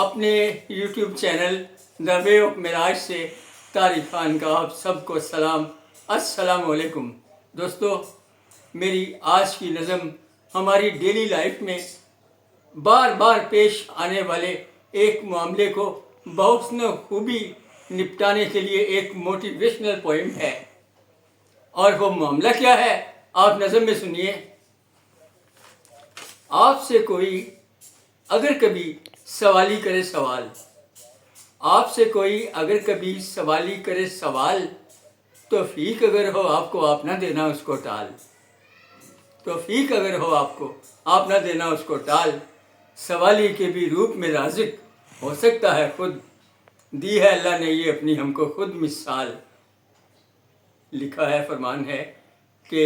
اپنے YouTube channel the way of Meraj سے طارق خان کا آپ سب کو سلام، السلام علیکم۔ دوستو، میری آج کی نظم ہماری ڈیلی لائف میں بار بار پیش آنے والے ایک معاملے کو بحسن خوبی نپٹانے کے لیے ایک موٹیویشنل پوئم ہے، اور وہ معاملہ کیا ہے آپ نظم میں سنیے۔ آپ سے کوئی اگر کبھی سوالی کرے سوال، آپ سے کوئی اگر کبھی سوالی کرے سوال، توفیق اگر ہو آپ کو آپ نہ دینا اس کو ٹال، توفیق اگر ہو آپ کو آپ نہ دینا اس کو ٹال، سوالی کے بھی روپ میں رازق ہو سکتا ہے خود، دی ہے اللہ نے یہ اپنی ہم کو خود مثال۔ لکھا ہے، فرمان ہے کہ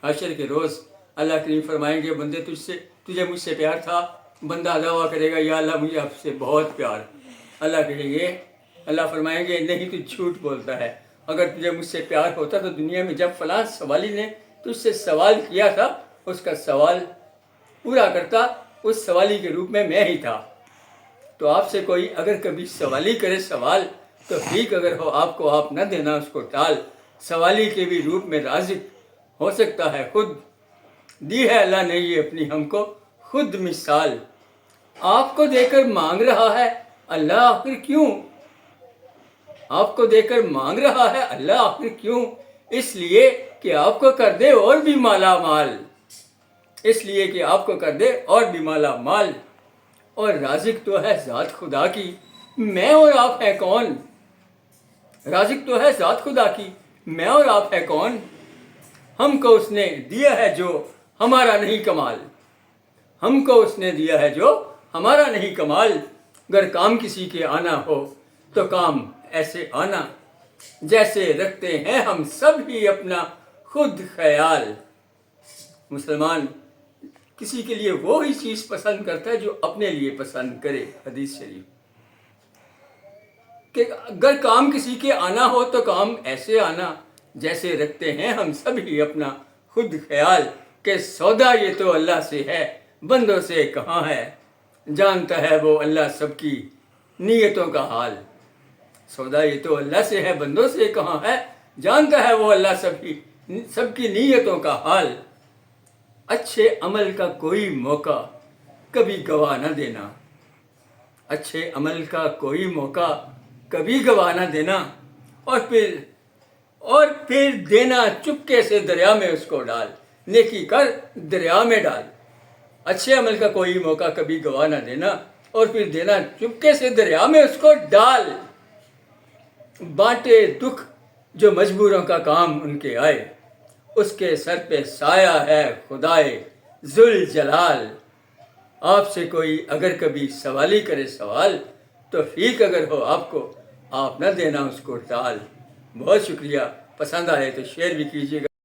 حشر کے روز اللہ کریم فرمائیں گے، بندے تجھے مجھ سے پیار تھا؟ بندہ دعویٰ کرے گا، یا اللہ مجھے آپ سے بہت پیار۔ اللہ کہیں گے، اللہ فرمائیں گے نہیں، تو جھوٹ بولتا ہے، اگر تجھے مجھ سے پیار ہوتا تو دنیا میں جب فلاں سوالی نے تجھ سے سوال کیا تھا اس کا سوال پورا کرتا، اس سوالی کے روپ میں ہی تھا۔ تو آپ سے کوئی اگر کبھی سوالی کرے سوال، تو ٹھیک اگر ہو آپ کو آپ نہ دینا اس کو ٹال، سوالی کے بھی روپ میں رازق ہو سکتا ہے خود، دی ہے اللہ نے یہ اپنی ہم کو خود مثال۔ آپ کو دے کر مانگ رہا ہے اللہ آخر کیوں؟ آپ کو دے کر مانگ رہا ہے اللہ آخر کیوں؟ اس لیے کہ آپ کو کر دے اور بھی مالا مال، اس لیے کہ آپ کو کر دے اور بھی مالا مال۔ اور رازق تو ہے ذات خدا کی، میں اور آپ ہے کون؟ رازق تو ہے ذات خدا کی، میں اور آپ ہے کون؟ ہم کو اس نے دیا ہے جو ہمارا نہیں کمال، ہم کو اس نے دیا ہے جو ہمارا نہیں کمال۔ گر کام کسی کے آنا ہو تو کام ایسے آنا، جیسے رکھتے ہیں ہم سب ہی اپنا خود خیال۔ مسلمان کسی کے لیے وہی چیز پسند کرتا ہے جو اپنے لیے پسند کرے، حدیث شریف کہ اگر کام کسی کے آنا ہو تو کام ایسے آنا، جیسے رکھتے ہیں ہم سب ہی اپنا خود خیال، کہ سودا یہ تو اللہ سے ہے بندوں سے کہاں ہے، جانتا ہے وہ اللہ سب کی نیتوں کا حال۔ سودا یہ تو اللہ سے ہے بندوں سے کہاں ہے، جانتا ہے وہ اللہ سب کی نیتوں کا حال۔ اچھے عمل کا کوئی موقع کبھی گوا نہ دینا، اچھے عمل کا کوئی موقع کبھی گوا نہ دینا، اور پھر دینا چپکے سے دریا میں اس کو ڈال، نیکی کر دریا میں ڈال۔ اچھے عمل کا کوئی موقع کبھی گوا نہ دینا، اور پھر دینا چپکے سے دریا میں اس کو ڈال۔ بانٹے دکھ جو مجبوروں کا کام ان کے آئے، اس کے سر پہ سایہ ہے خدائے ذوالجلال۔ آپ سے کوئی اگر کبھی سوالی کرے سوال، تو ٹھیک اگر ہو آپ کو آپ نہ دینا اس کو ٹال۔ بہت شکریہ، پسند آئے تو شیئر بھی کیجیے گا۔